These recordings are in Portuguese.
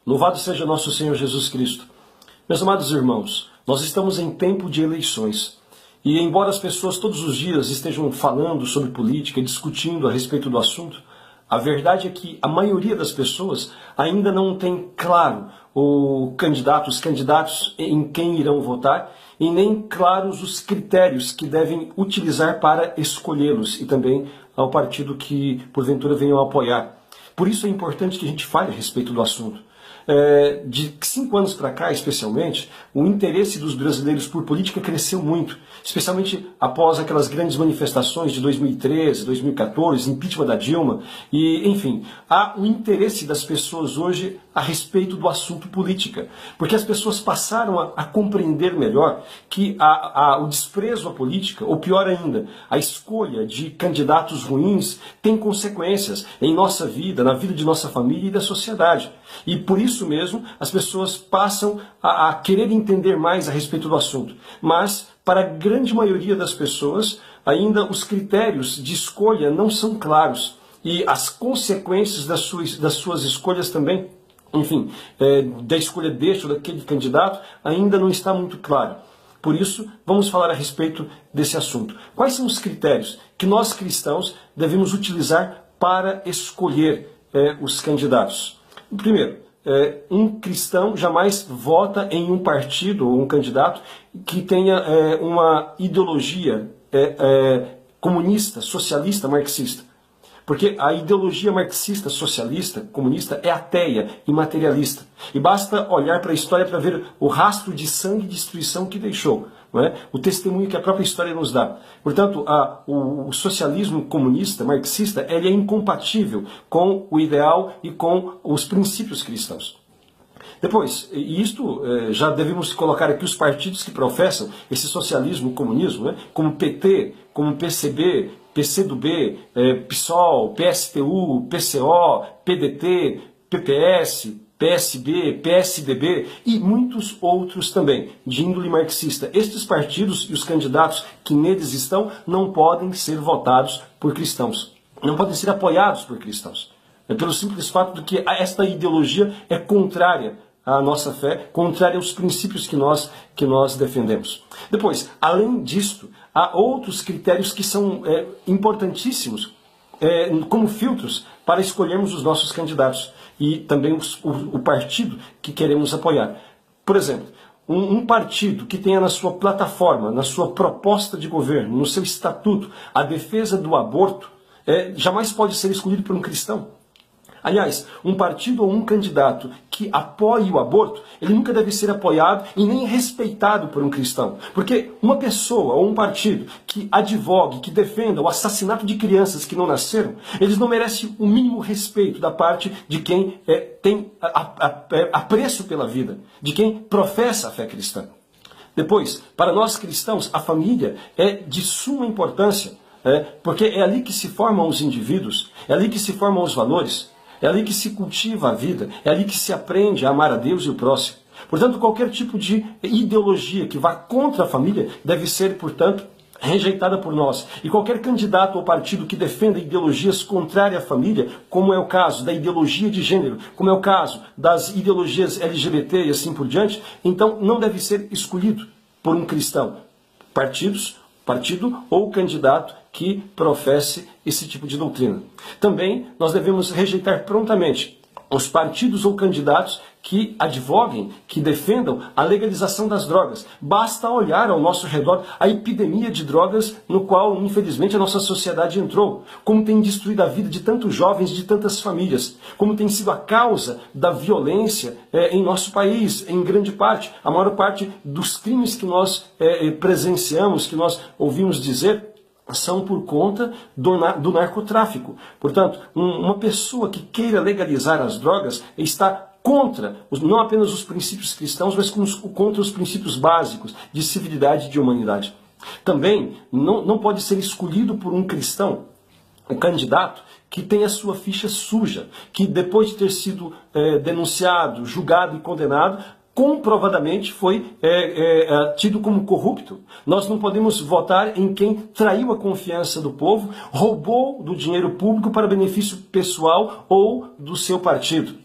Louvado seja nosso Senhor Jesus Cristo. Meus amados irmãos, nós estamos em tempo de eleições. E embora as pessoas todos os dias estejam falando sobre política, discutindo a respeito do assunto, a verdade é que a maioria das pessoas ainda não tem claro os candidatos em quem irão votar e nem claros os critérios que devem utilizar para escolhê-los e também ao partido que porventura venham a apoiar. Por isso é importante que a gente fale a respeito do assunto. De 5 anos para cá, especialmente, o interesse dos brasileiros por política cresceu muito, especialmente após aquelas grandes manifestações de 2013, 2014, impeachment da Dilma, e, enfim, há o interesse das pessoas hoje a respeito do assunto política, porque as pessoas passaram a compreender melhor que o desprezo à política, ou pior ainda, a escolha de candidatos ruins tem consequências em nossa vida, na vida de nossa família e da sociedade. E por isso mesmo as pessoas passam a querer entender mais a respeito do assunto. Mas, para a grande maioria das pessoas, ainda os critérios de escolha não são claros. E as consequências das suas escolhas também, enfim, da escolha deste ou daquele candidato, ainda não está muito claro. Por isso, vamos falar a respeito desse assunto. Quais são os critérios que nós cristãos devemos utilizar para escolher os candidatos? Primeiro, um cristão jamais vota em um partido ou um candidato que tenha uma ideologia comunista, socialista, marxista. Porque a ideologia marxista, socialista, comunista é ateia e materialista. E basta olhar para a história para ver o rastro de sangue e destruição que deixou. Não é? O testemunho que a própria história nos dá. Portanto, o socialismo comunista, marxista, ele é incompatível com o ideal e com os princípios cristãos. Depois, e isto já devemos colocar aqui os partidos que professam esse socialismo, comunismo, né? Como PT, como PCB, PCdoB, PSOL, PSTU, PCO, PDT, PPS, PSB, PSDB e muitos outros também, de índole marxista. Estes partidos e os candidatos que neles estão não podem ser votados por cristãos, não podem ser apoiados por cristãos. Pelo simples fato de que esta ideologia é contrária à nossa fé, contrária aos princípios que nós defendemos. Depois, além disto, há outros critérios que são importantíssimos como filtros para escolhermos os nossos candidatos e também o partido que queremos apoiar. Por exemplo, um partido que tenha na sua plataforma, na sua proposta de governo, no seu estatuto, a defesa do aborto, jamais pode ser escolhido por um cristão. Aliás, um partido ou um candidato que apoie o aborto, ele nunca deve ser apoiado e nem respeitado por um cristão. Porque uma pessoa ou um partido que advogue, que defenda o assassinato de crianças que não nasceram, eles não merecem o mínimo respeito da parte de quem tem apreço pela vida, de quem professa a fé cristã. Depois, para nós cristãos, a família é de suma importância, porque é ali que se formam os indivíduos, é ali que se formam os valores. É ali que se cultiva a vida, é ali que se aprende a amar a Deus e o próximo. Portanto, qualquer tipo de ideologia que vá contra a família deve ser, portanto, rejeitada por nós. E qualquer candidato ou partido que defenda ideologias contrárias à família, como é o caso da ideologia de gênero, como é o caso das ideologias LGBT e assim por diante, então não deve ser escolhido por um cristão. Partido ou candidato que professe esse tipo de doutrina. Também nós devemos rejeitar prontamente os partidos ou candidatos que advoguem, que defendam a legalização das drogas. Basta olhar ao nosso redor a epidemia de drogas no qual, infelizmente, a nossa sociedade entrou. Como tem destruído a vida de tantos jovens, de tantas famílias. Como tem sido a causa da violência em nosso país, em grande parte. A maior parte dos crimes que nós presenciamos, que nós ouvimos dizer, são por conta do narcotráfico. Portanto, uma pessoa que queira legalizar as drogas está contra não apenas os princípios cristãos, mas contra os princípios básicos de civilidade e de humanidade. Também não pode ser escolhido por um cristão, um candidato que tenha a sua ficha suja, que depois de ter sido denunciado, julgado e condenado, comprovadamente foi tido como corrupto. Nós não podemos votar em quem traiu a confiança do povo, roubou do dinheiro público para benefício pessoal ou do seu partido.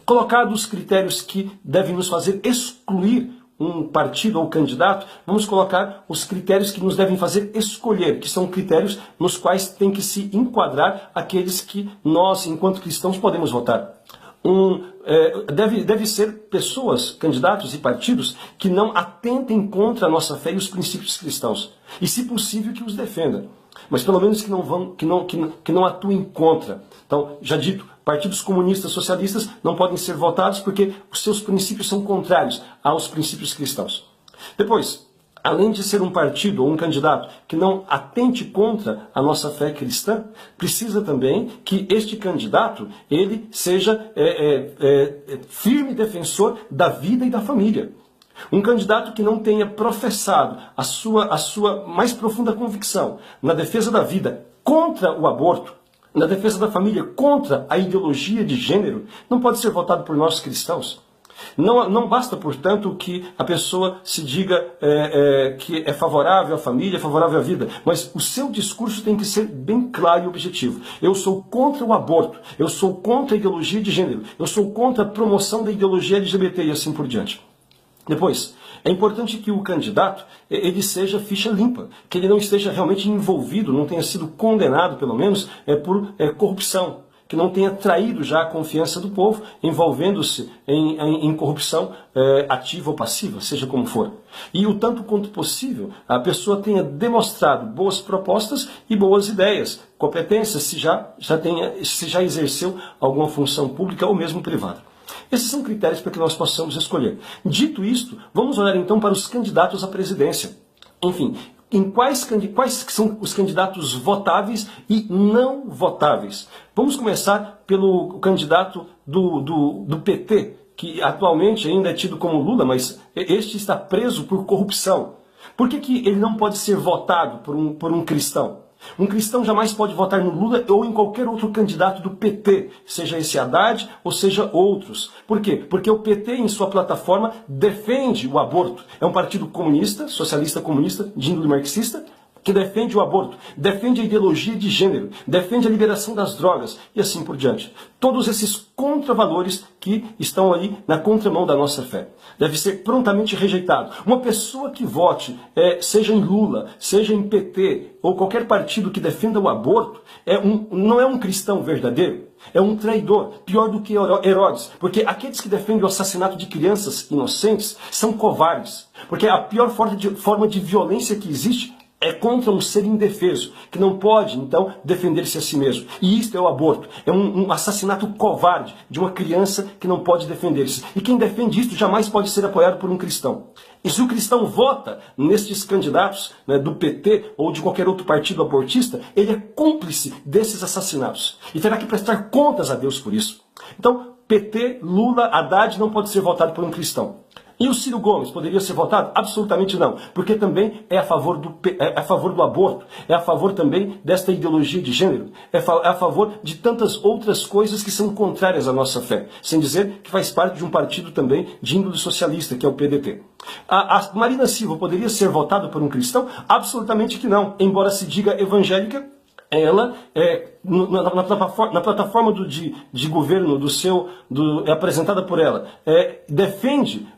Colocados os critérios que devem nos fazer excluir um partido ou candidato, vamos colocar os critérios que nos devem fazer escolher, que são critérios nos quais tem que se enquadrar aqueles que nós, enquanto cristãos, podemos votar. Deve ser pessoas, candidatos e partidos que não atentem contra a nossa fé e os princípios cristãos. E, se possível, que os defenda. Mas pelo menos que não atuem contra. Então, já dito, partidos comunistas, socialistas não podem ser votados porque os seus princípios são contrários aos princípios cristãos. Depois, além de ser um partido ou um candidato que não atente contra a nossa fé cristã, precisa também que este candidato ele seja firme defensor da vida e da família. Um candidato que não tenha professado a sua mais profunda convicção na defesa da vida contra o aborto, na defesa da família contra a ideologia de gênero, não pode ser votado por nós cristãos. Não basta, portanto, que a pessoa se diga que é favorável à família, é favorável à vida, mas o seu discurso tem que ser bem claro e objetivo. Eu sou contra o aborto, eu sou contra a ideologia de gênero, eu sou contra a promoção da ideologia LGBT e assim por diante. Depois, é importante que o candidato ele seja ficha limpa, que ele não esteja realmente envolvido, não tenha sido condenado, pelo menos, por corrupção, que não tenha traído já a confiança do povo, envolvendo-se em corrupção ativa ou passiva, seja como for. E o tanto quanto possível, a pessoa tenha demonstrado boas propostas e boas ideias, competências, se já exerceu alguma função pública ou mesmo privada. Esses são critérios para que nós possamos escolher. Dito isto, vamos olhar então para os candidatos à presidência. Enfim, quais são os candidatos votáveis e não votáveis? Vamos começar pelo candidato do PT, que atualmente ainda é tido como Lula, mas este está preso por corrupção. Por que ele não pode ser votado por um cristão? Um cristão jamais pode votar no Lula ou em qualquer outro candidato do PT, seja esse Haddad ou seja outros. Por quê? Porque o PT, em sua plataforma, defende o aborto. É um partido comunista, socialista comunista, de índole marxista, que defende o aborto, defende a ideologia de gênero, defende a liberação das drogas e assim por diante. Todos esses contravalores que estão ali na contramão da nossa fé. Deve ser prontamente rejeitado. Uma pessoa que vote, seja em Lula, seja em PT ou qualquer partido que defenda o aborto, não é um cristão verdadeiro. É um traidor, pior do que Herodes, porque aqueles que defendem o assassinato de crianças inocentes são covardes, porque a pior forma de violência que existe é contra um ser indefeso, que não pode, então, defender-se a si mesmo. E isto é o aborto. É um assassinato covarde de uma criança que não pode defender-se. E quem defende isto jamais pode ser apoiado por um cristão. E se o cristão vota nestes candidatos, né, do PT ou de qualquer outro partido abortista, ele é cúmplice desses assassinatos. E terá que prestar contas a Deus por isso. Então, PT, Lula, Haddad não pode ser votado por um cristão. E o Ciro Gomes poderia ser votado? Absolutamente não, porque também é a favor do aborto, é a favor também desta ideologia de gênero, é a favor de tantas outras coisas que são contrárias à nossa fé, sem dizer que faz parte de um partido também de índole socialista, que é o PDT. A Marina Silva poderia ser votada por um cristão? Absolutamente que não, embora se diga evangélica. Ela, na plataforma de governo apresentada por ela, defende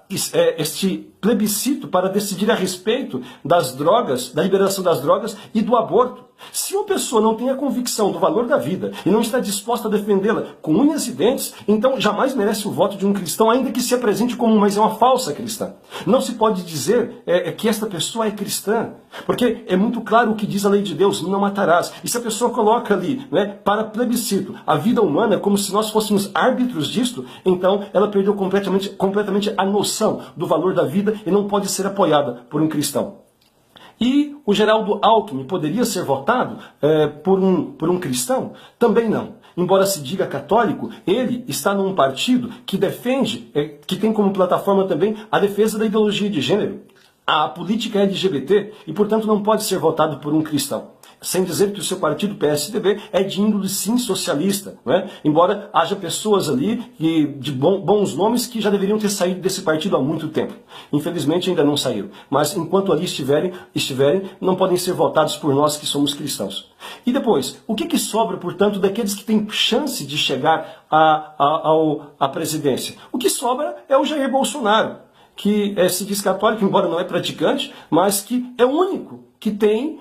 este plebiscito para decidir a respeito das drogas, da liberação das drogas e do aborto. Se uma pessoa não tem a convicção do valor da vida e não está disposta a defendê-la com unhas e dentes, então jamais merece o voto de um cristão, ainda que se apresente como uma falsa cristã. Não se pode dizer que esta pessoa é cristã, porque é muito claro o que diz a lei de Deus, não matarás. E se a pessoa coloca ali, né, para plebiscito a vida humana como se nós fôssemos árbitros disto, então ela perdeu completamente a noção do valor da vida e não pode ser apoiada por um cristão. E o Geraldo Alckmin poderia ser votado por um cristão? Também não. Embora se diga católico, ele está num partido que defende, que tem como plataforma também a defesa da ideologia de gênero, a política LGBT, e portanto não pode ser votado por um cristão. Sem dizer que o seu partido PSDB é de índole sim socialista, não é? Embora haja pessoas ali de bons nomes que já deveriam ter saído desse partido há muito tempo. Infelizmente ainda não saíram. Mas enquanto ali estiverem, não podem ser votados por nós que somos cristãos. E depois, o que sobra, portanto, daqueles que têm chance de chegar à presidência? O que sobra é o Jair Bolsonaro, que se diz católico, embora não é praticante, mas que é o único que tem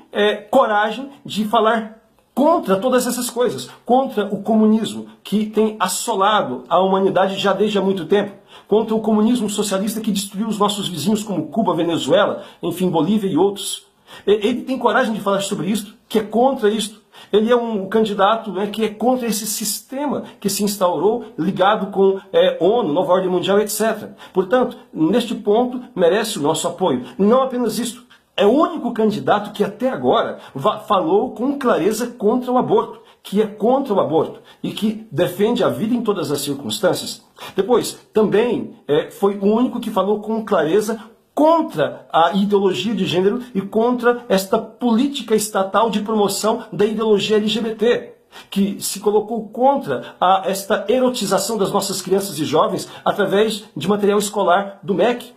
coragem de falar contra todas essas coisas, contra o comunismo, que tem assolado a humanidade já desde há muito tempo, contra o comunismo socialista que destruiu os nossos vizinhos como Cuba, Venezuela, enfim, Bolívia e outros. Ele tem coragem de falar sobre isso, que é contra isso. Ele é um candidato, né, que é contra esse sistema que se instaurou ligado com ONU, Nova Ordem Mundial, etc. Portanto, neste ponto, merece o nosso apoio. Não apenas isso, é o único candidato que até agora falou com clareza contra o aborto, que é contra o aborto e que defende a vida em todas as circunstâncias. Depois, também foi o único que falou com clareza contra a ideologia de gênero e contra esta política estatal de promoção da ideologia LGBT, que se colocou contra esta erotização das nossas crianças e jovens através de material escolar do MEC.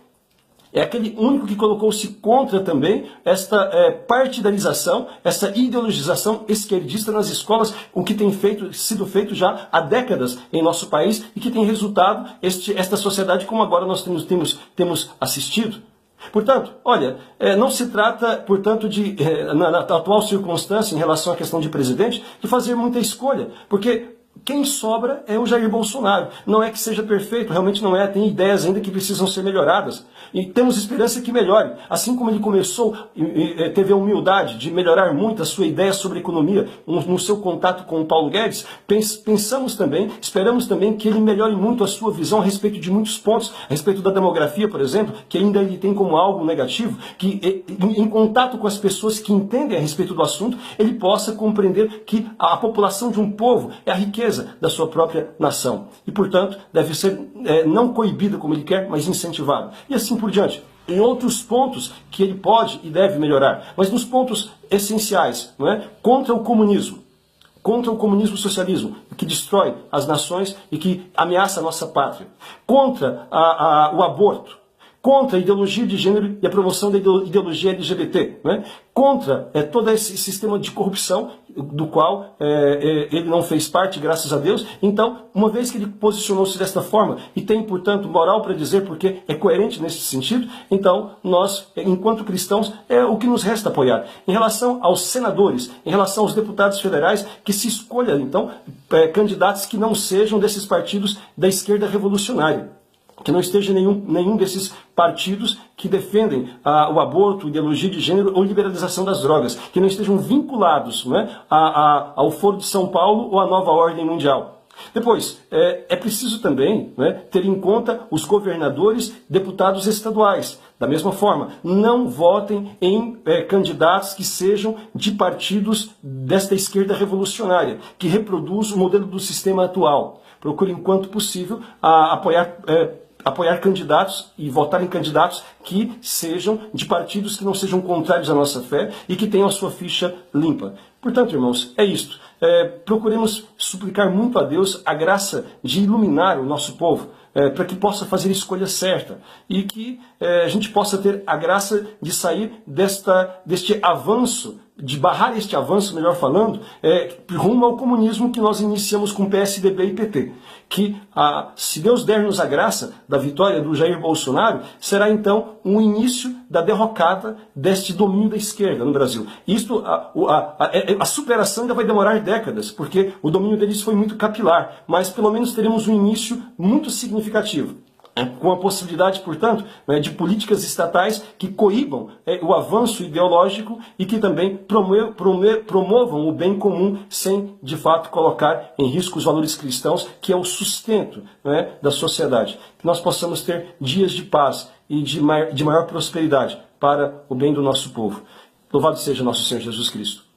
É aquele único que colocou-se contra também esta partidarização, essa ideologização esquerdista nas escolas, o que tem sido feito já há décadas em nosso país e que tem resultado esta sociedade como agora nós temos assistido. Portanto, olha, não se trata, portanto, na atual circunstância, em relação à questão de presidente, de fazer muita escolha, porque quem sobra é o Jair Bolsonaro. Não é que seja perfeito, realmente não é, tem ideias ainda que precisam ser melhoradas. E temos esperança que melhore. Assim como ele começou, teve a humildade de melhorar muito a sua ideia sobre economia no seu contato com o Paulo Guedes, pensamos também, esperamos também que ele melhore muito a sua visão a respeito de muitos pontos, a respeito da demografia, por exemplo, que ainda ele tem como algo negativo, que em contato com as pessoas que entendem a respeito do assunto, ele possa compreender que a população de um povo é a riqueza da sua própria nação. E, portanto, deve ser não coibida como ele quer, mas incentivada. E assim por diante. Em outros pontos que ele pode e deve melhorar, mas nos pontos essenciais, não é? Contra o comunismo socialismo, que destrói as nações e que ameaça a nossa pátria, contra o aborto, contra a ideologia de gênero e a promoção da ideologia LGBT, né? Contra todo esse sistema de corrupção do qual ele não fez parte, graças a Deus. Então, uma vez que ele posicionou-se desta forma e tem, portanto, moral para dizer porque é coerente nesse sentido, então nós, enquanto cristãos, é o que nos resta apoiar. Em relação aos senadores, em relação aos deputados federais, que se escolha, então, candidatos que não sejam desses partidos da esquerda revolucionária, que não esteja nenhum desses partidos que defendem o aborto, ideologia de gênero ou liberalização das drogas, que não estejam vinculados, não é, ao Foro de São Paulo ou à Nova Ordem Mundial. Depois, é preciso também, né, ter em conta os governadores, deputados estaduais. Da mesma forma, não votem em candidatos que sejam de partidos desta esquerda revolucionária, que reproduz o modelo do sistema atual. Procure, enquanto possível, apoiar candidatos e votar em candidatos que sejam de partidos que não sejam contrários à nossa fé e que tenham a sua ficha limpa. Portanto, irmãos, é isto. Procuremos suplicar muito a Deus a graça de iluminar o nosso povo, para que possa fazer a escolha certa e que a gente possa ter a graça de sair deste avanço, de barrar este avanço, melhor falando, rumo ao comunismo que nós iniciamos com PSDB e PT. Que, se Deus der-nos a graça da vitória do Jair Bolsonaro, será então um início da derrocada deste domínio da esquerda no Brasil. Isto, a superação ainda vai demorar décadas, porque o domínio deles foi muito capilar, mas pelo menos teremos um início muito significativo. Com a possibilidade, portanto, de políticas estatais que coíbam o avanço ideológico e que também promovam o bem comum sem, de fato, colocar em risco os valores cristãos, que é o sustento, da sociedade. Que nós possamos ter dias de paz e de maior prosperidade para o bem do nosso povo. Louvado seja nosso Senhor Jesus Cristo.